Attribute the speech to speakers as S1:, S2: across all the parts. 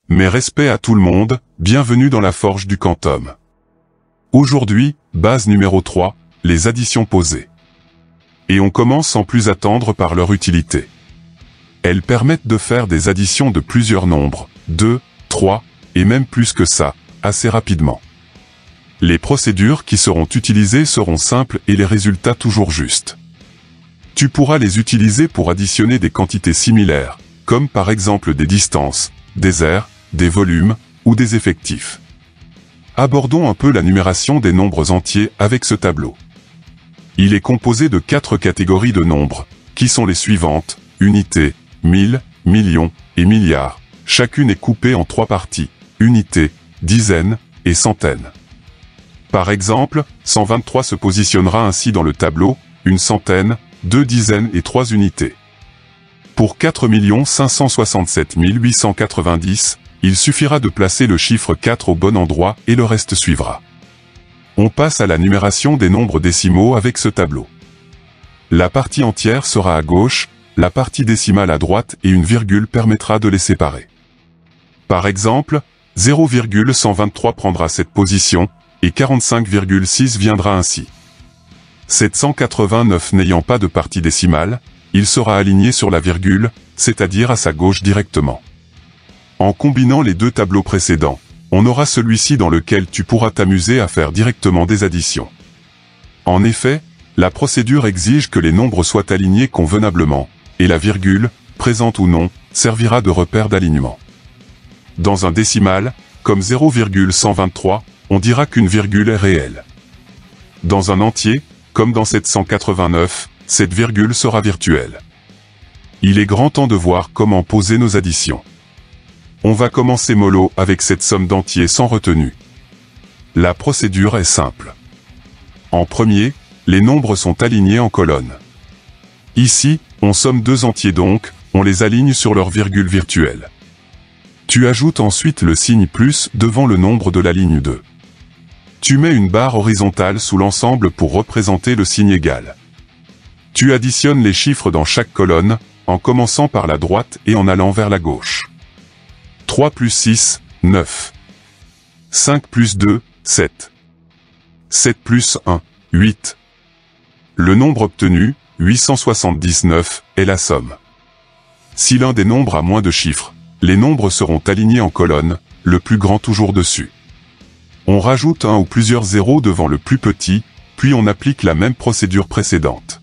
S1: Mais respect à tout le monde, bienvenue dans la forge du quantum. Aujourd'hui, base numéro 3, les additions posées. Et on commence sans plus attendre par leur utilité. Elles permettent de faire des additions de plusieurs nombres, 2, 3, et même plus que ça, assez rapidement. Les procédures qui seront utilisées seront simples et les résultats toujours justes. Tu pourras les utiliser pour additionner des quantités similaires, comme par exemple des distances, des aires, des volumes, ou des effectifs. Abordons un peu la numération des nombres entiers avec ce tableau. Il est composé de 4 catégories de nombres, qui sont les suivantes, unités, 1000, millions et milliards. Chacune est coupée en 3 parties, unités, dizaines et centaines. Par exemple, 123 se positionnera ainsi dans le tableau, une centaine, 2 dizaines et 3 unités. Pour 4 567 890, il suffira de placer le chiffre 4 au bon endroit et le reste suivra. On passe à la numération des nombres décimaux avec ce tableau. La partie entière sera à gauche, la partie décimale à droite et une virgule permettra de les séparer. Par exemple, 0,123 prendra cette position, et 45,6 viendra ainsi. 789 n'ayant pas de partie décimale, il sera aligné sur la virgule, c'est-à-dire à sa gauche directement. En combinant les deux tableaux précédents, on aura celui-ci dans lequel tu pourras t'amuser à faire directement des additions. En effet, la procédure exige que les nombres soient alignés convenablement, et la virgule, présente ou non, servira de repère d'alignement. Dans un décimal, comme 0,123, on dira qu'une virgule est réelle. Dans un entier, comme dans 789, cette virgule sera virtuelle. Il est grand temps de voir comment poser nos additions. On va commencer mollo avec cette somme d'entiers sans retenue. La procédure est simple. En premier, les nombres sont alignés en colonne. Ici, on somme 2 entiers donc, on les aligne sur leur virgule virtuelle. Tu ajoutes ensuite le signe plus devant le nombre de la ligne 2. Tu mets une barre horizontale sous l'ensemble pour représenter le signe égal. Tu additionnes les chiffres dans chaque colonne, en commençant par la droite et en allant vers la gauche. 3 plus 6, 9. 5 plus 2, 7. 7 plus 1, 8. Le nombre obtenu, 879, est la somme. Si l'un des nombres a moins de chiffres, les nombres seront alignés en colonne, le plus grand toujours dessus. On rajoute un ou plusieurs zéros devant le plus petit, puis on applique la même procédure précédente.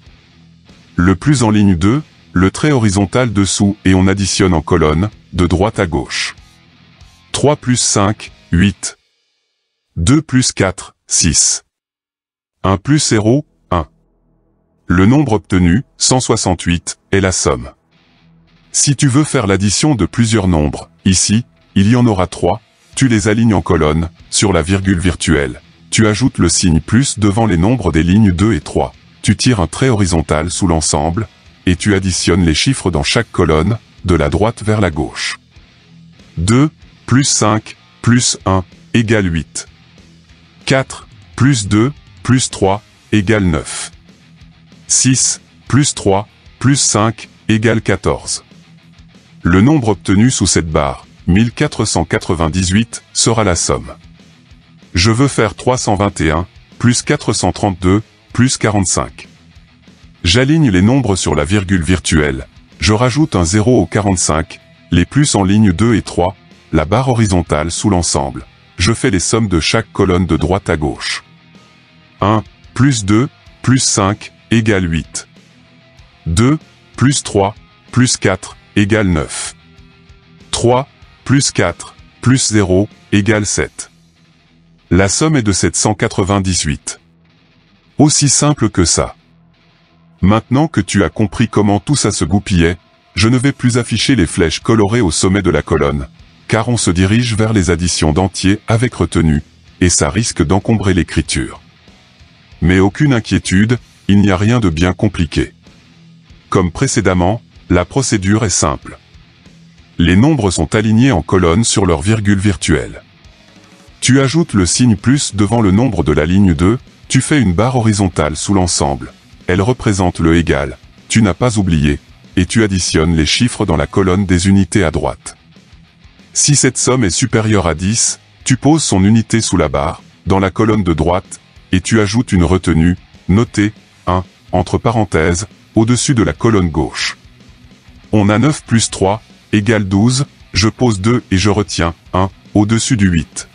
S1: Le plus en ligne 2, le trait horizontal dessous et on additionne en colonne, de droite à gauche. 3 plus 5, 8. 2 plus 4, 6. 1 plus 0, 1. Le nombre obtenu, 168, est la somme. Si tu veux faire l'addition de plusieurs nombres, ici, il y en aura 3, tu les alignes en colonne, sur la virgule virtuelle. Tu ajoutes le signe plus devant les nombres des lignes 2 et 3. Tu tires un trait horizontal sous l'ensemble, et tu additionnes les chiffres dans chaque colonne, de la droite vers la gauche. 2, plus 5, plus 1, égale 8. 4, plus 2, plus 3, égale 9. 6, plus 3, plus 5, égale 14. Le nombre obtenu sous cette barre, 1498, sera la somme. Je veux faire 321, plus 432, plus 45. J'aligne les nombres sur la virgule virtuelle, je rajoute un 0 au 45, les plus en ligne 2 et 3, la barre horizontale sous l'ensemble. Je fais les sommes de chaque colonne de droite à gauche. 1, plus 2, plus 5, égale 8. 2, plus 3, plus 4, égale 9. 3, plus 4, plus 0, égale 7. La somme est de 798. Aussi simple que ça. Maintenant que tu as compris comment tout ça se goupillait, je ne vais plus afficher les flèches colorées au sommet de la colonne, car on se dirige vers les additions d'entiers avec retenue, et ça risque d'encombrer l'écriture. Mais aucune inquiétude, il n'y a rien de bien compliqué. Comme précédemment, la procédure est simple. Les nombres sont alignés en colonne sur leur virgule virtuelle. Tu ajoutes le signe plus devant le nombre de la ligne 2, tu fais une barre horizontale sous l'ensemble. Elle représente le égal, tu n'as pas oublié, et tu additionnes les chiffres dans la colonne des unités à droite. Si cette somme est supérieure à 10, tu poses son unité sous la barre, dans la colonne de droite, et tu ajoutes une retenue, notée 1, entre parenthèses, au-dessus de la colonne gauche. On a 9 plus 3, égale 12, je pose 2 et je retiens 1, au-dessus du 8.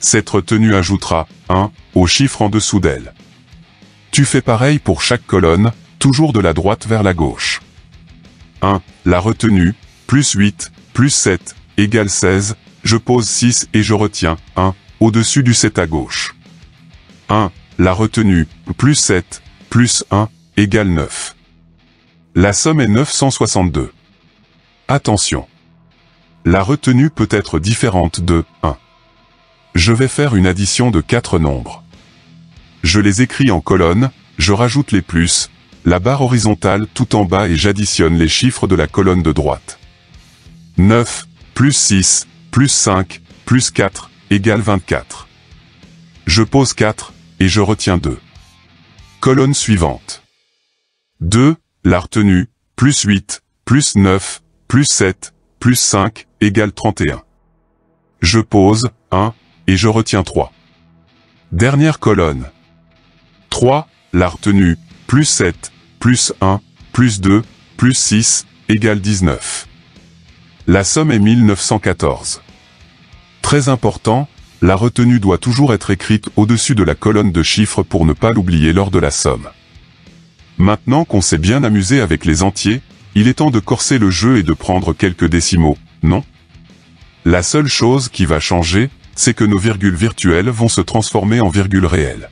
S1: Cette retenue ajoutera 1, au chiffre en dessous d'elle. Tu fais pareil pour chaque colonne, toujours de la droite vers la gauche. 1, la retenue, plus 8, plus 7, égale 16, je pose 6 et je retiens 1, au-dessus du 7 à gauche. 1, la retenue, plus 7, plus 1, égale 9. La somme est 962. Attention. La retenue peut être différente de 1. Je vais faire une addition de 4 nombres. Je les écris en colonne, je rajoute les plus, la barre horizontale tout en bas et j'additionne les chiffres de la colonne de droite. 9, plus 6, plus 5, plus 4, égale 24. Je pose 4, et je retiens 2. Colonne suivante. 2, la retenue, plus 8, plus 9, plus 7, plus 5, égale 31. Je pose 1, et je retiens 3. Dernière colonne. 3, la retenue, plus 7, plus 1, plus 2, plus 6, égale 19. La somme est 1914. Très important, la retenue doit toujours être écrite au-dessus de la colonne de chiffres pour ne pas l'oublier lors de la somme. Maintenant qu'on s'est bien amusé avec les entiers, il est temps de corser le jeu et de prendre quelques décimaux, non? La seule chose qui va changer, c'est que nos virgules virtuelles vont se transformer en virgules réelles.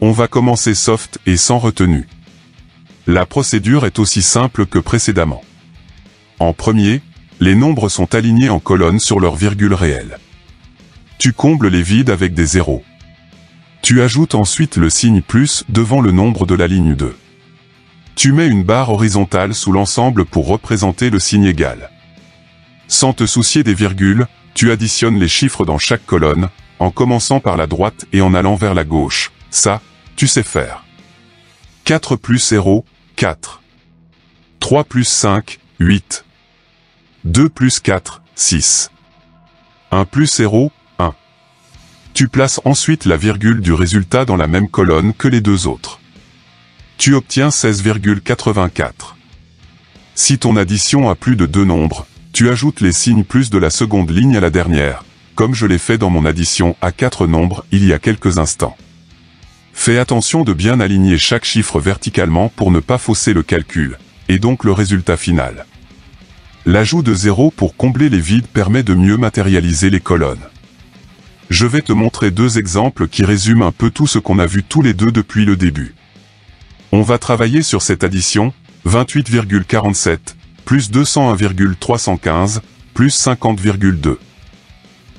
S1: On va commencer soft et sans retenue. La procédure est aussi simple que précédemment. En premier, les nombres sont alignés en colonne sur leurs virgules réelles. Tu combles les vides avec des zéros. Tu ajoutes ensuite le signe plus devant le nombre de la ligne 2. Tu mets une barre horizontale sous l'ensemble pour représenter le signe égal. Sans te soucier des virgules, tu additionnes les chiffres dans chaque colonne, en commençant par la droite et en allant vers la gauche. Ça, tu sais faire. 4 plus 0, 4. 3 plus 5, 8. 2 plus 4, 6. 1 plus 0, 1. Tu places ensuite la virgule du résultat dans la même colonne que les deux autres. Tu obtiens 16,84. Si ton addition a plus de deux nombres, tu ajoutes les signes plus de la seconde ligne à la dernière, comme je l'ai fait dans mon addition à 4 nombres il y a quelques instants. Fais attention de bien aligner chaque chiffre verticalement pour ne pas fausser le calcul, et donc le résultat final. L'ajout de 0 pour combler les vides permet de mieux matérialiser les colonnes. Je vais te montrer deux exemples qui résument un peu tout ce qu'on a vu tous les deux depuis le début. On va travailler sur cette addition, 28,47, plus 201,315, plus 50,2.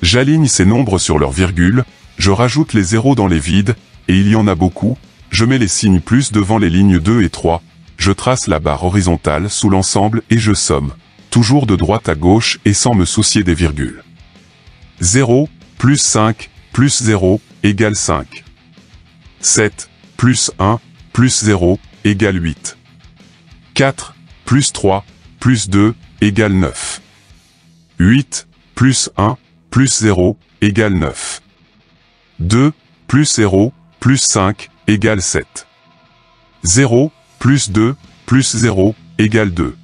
S1: J'aligne ces nombres sur leurs virgules, je rajoute les zéros dans les vides, et il y en a beaucoup, je mets les signes plus devant les lignes 2 et 3, je trace la barre horizontale sous l'ensemble et je somme, toujours de droite à gauche et sans me soucier des virgules. 0, plus 5, plus 0, égale 5. 7, plus 1, plus 0, égale 8. 4, plus 3, plus 2, égale 9. 8, plus 1, plus 0, égale 9. 2, plus 0, plus 5, égale 7. 0, plus 2, plus 0, égale 2.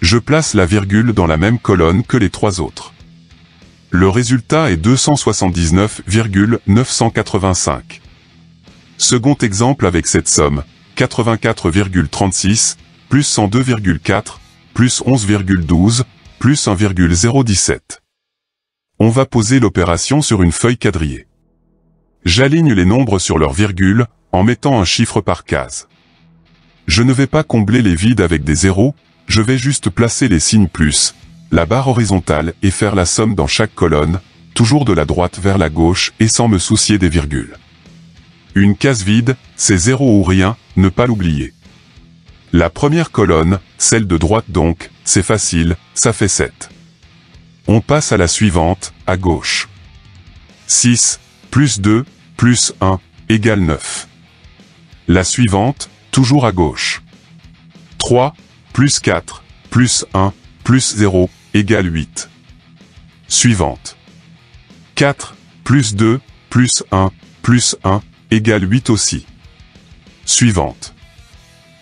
S1: Je place la virgule dans la même colonne que les trois autres. Le résultat est 279,985. Second exemple avec cette somme, 84,36, plus 102,4, plus 11,12, plus 1,017. On va poser l'opération sur une feuille quadrillée. J'aligne les nombres sur leurs virgules, en mettant un chiffre par case. Je ne vais pas combler les vides avec des zéros, je vais juste placer les signes plus, la barre horizontale et faire la somme dans chaque colonne, toujours de la droite vers la gauche et sans me soucier des virgules. Une case vide, c'est 0 ou rien, ne pas l'oublier. La première colonne, celle de droite donc, c'est facile, ça fait 7. On passe à la suivante, à gauche. 6, plus 2, plus 1, égale 9. La suivante, toujours à gauche. 3, plus 4, plus 1, plus 0, égale 8. Suivante. 4, plus 2, plus 1 égale 8 aussi. Suivante.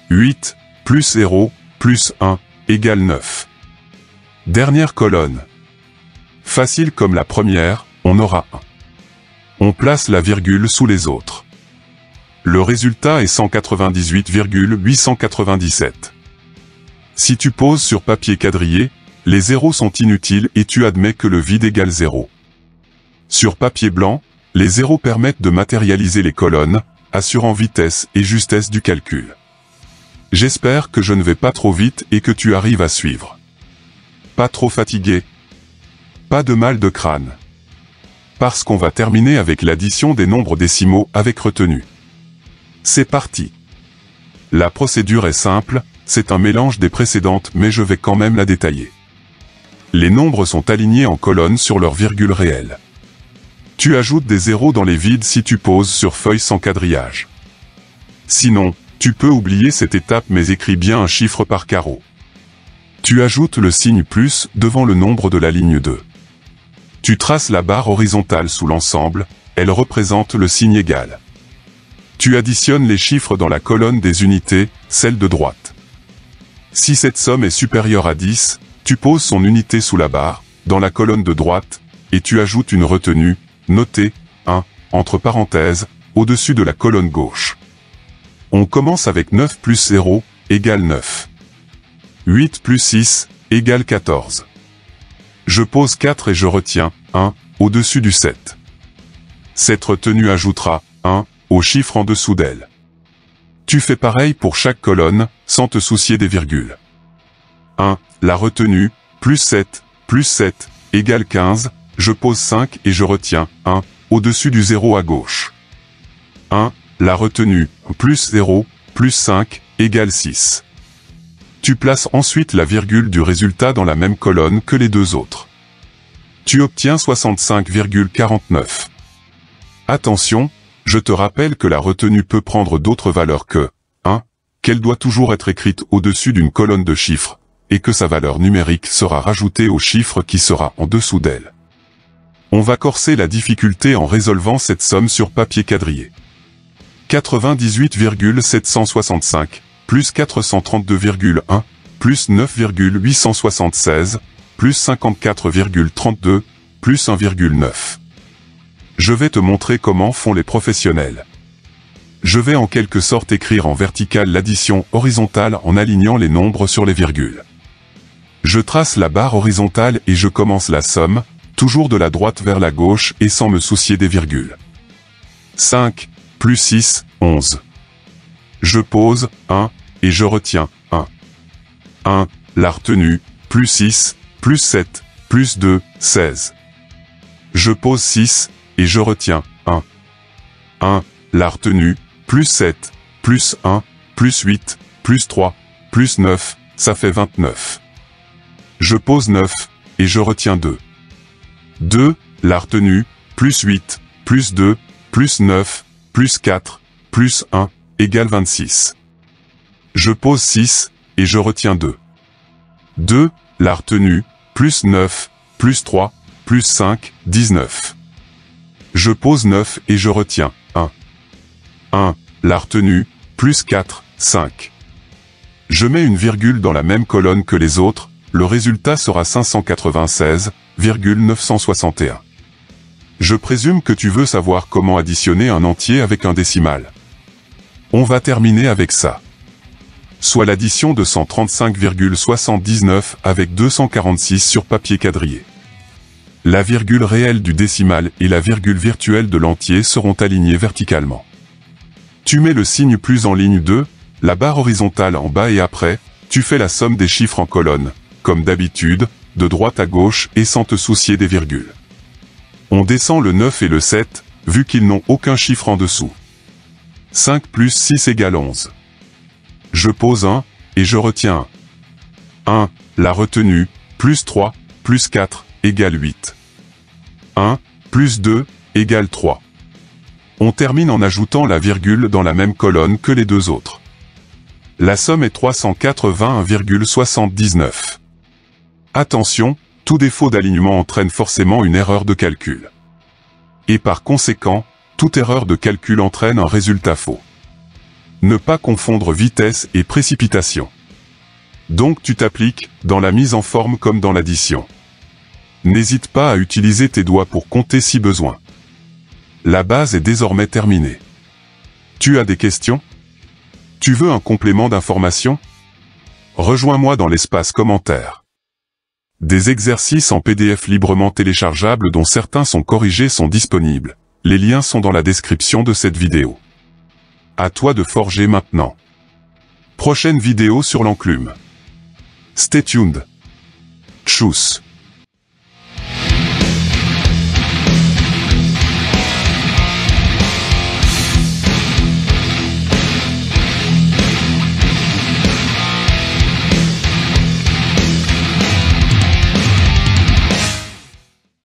S1: 8, plus 0, plus 1 égale 9. Dernière colonne. Facile comme la première, on aura 1. On place la virgule sous les autres. Le résultat est 198,897. Si tu poses sur papier quadrillé, les zéros sont inutiles et tu admets que le vide égale 0. Sur papier blanc, les zéros permettent de matérialiser les colonnes, assurant vitesse et justesse du calcul. J'espère que je ne vais pas trop vite et que tu arrives à suivre. Pas trop fatigué? Pas de mal de crâne. Parce qu'on va terminer avec l'addition des nombres décimaux avec retenue. C'est parti. La procédure est simple, c'est un mélange des précédentes mais je vais quand même la détailler. Les nombres sont alignés en colonnes sur leur virgule réelle. Tu ajoutes des zéros dans les vides si tu poses sur feuille sans quadrillage. Sinon, tu peux oublier cette étape mais écris bien un chiffre par carreau. Tu ajoutes le signe plus devant le nombre de la ligne 2. Tu traces la barre horizontale sous l'ensemble, elle représente le signe égal. Tu additionnes les chiffres dans la colonne des unités, celle de droite. Si cette somme est supérieure à 10, tu poses son unité sous la barre, dans la colonne de droite, et tu ajoutes une retenue, notée 1, entre parenthèses, au-dessus de la colonne gauche. On commence avec 9 plus 0, égale 9. 8 plus 6, égale 14. Je pose 4 et je retiens 1, au-dessus du 7. Cette retenue ajoutera 1, au chiffre en dessous d'elle. Tu fais pareil pour chaque colonne, sans te soucier des virgules. 1, la retenue, plus 7, égale 15, je pose 5 et je retiens 1, au-dessus du 0 à gauche. 1, la retenue, plus 0, plus 5, égale 6. Tu places ensuite la virgule du résultat dans la même colonne que les deux autres. Tu obtiens 65,49. Attention, je te rappelle que la retenue peut prendre d'autres valeurs que 1, qu'elle doit toujours être écrite au-dessus d'une colonne de chiffres, et que sa valeur numérique sera rajoutée au chiffre qui sera en dessous d'elle. On va corser la difficulté en résolvant cette somme sur papier quadrillé. 98,765, plus 432,1, plus 9,876, plus 54,32, plus 1,9. Je vais te montrer comment font les professionnels. Je vais en quelque sorte écrire en vertical l'addition horizontale en alignant les nombres sur les virgules. Je trace la barre horizontale et je commence la somme, toujours de la droite vers la gauche et sans me soucier des virgules. 5, plus 6, 11. Je pose 1, et je retiens 1. 1, la retenue, plus 6, plus 7, plus 2, 16. Je pose 6, et je retiens 1. 1, la retenue, plus 7, plus 1, plus 8, plus 3, plus 9, ça fait 29. Je pose 9, et je retiens 2. 2, la retenue, plus 8, plus 2, plus 9, plus 4, plus 1, égale 26. Je pose 6, et je retiens 2. 2, la retenue, plus 9, plus 3, plus 5, 19. Je pose 9 et je retiens 1. 1, la retenue, plus 4, 5. Je mets une virgule dans la même colonne que les autres, le résultat sera 596,961. Je présume que tu veux savoir comment additionner un entier avec un décimal. On va terminer avec ça. Soit l'addition de 135,79 avec 246 sur papier quadrillé. La virgule réelle du décimal et la virgule virtuelle de l'entier seront alignées verticalement. Tu mets le signe plus en ligne 2, la barre horizontale en bas et après, tu fais la somme des chiffres en colonne, comme d'habitude, de droite à gauche et sans te soucier des virgules. On descend le 9 et le 7, vu qu'ils n'ont aucun chiffre en dessous. 5 plus 6 égale 11. Je pose 1, et je retiens 1. 1, la retenue, plus 3, plus 4, égale 8. 1, plus 2, égale 3. On termine en ajoutant la virgule dans la même colonne que les deux autres. La somme est 381,79. Attention, Tout défaut d'alignement entraîne forcément une erreur de calcul. Et par conséquent, toute erreur de calcul entraîne un résultat faux. Ne pas confondre vitesse et précipitation. Donc tu t'appliques, dans la mise en forme comme dans l'addition. N'hésite pas à utiliser tes doigts pour compter si besoin. La base est désormais terminée. Tu as des questions? Tu veux un complément d'information? Rejoins-moi dans l'espace commentaire. Des exercices en PDF librement téléchargeables dont certains sont corrigés sont disponibles. Les liens sont dans la description de cette vidéo. À toi de forger maintenant. Prochaine vidéo sur l'enclume. Stay tuned. Tchuss.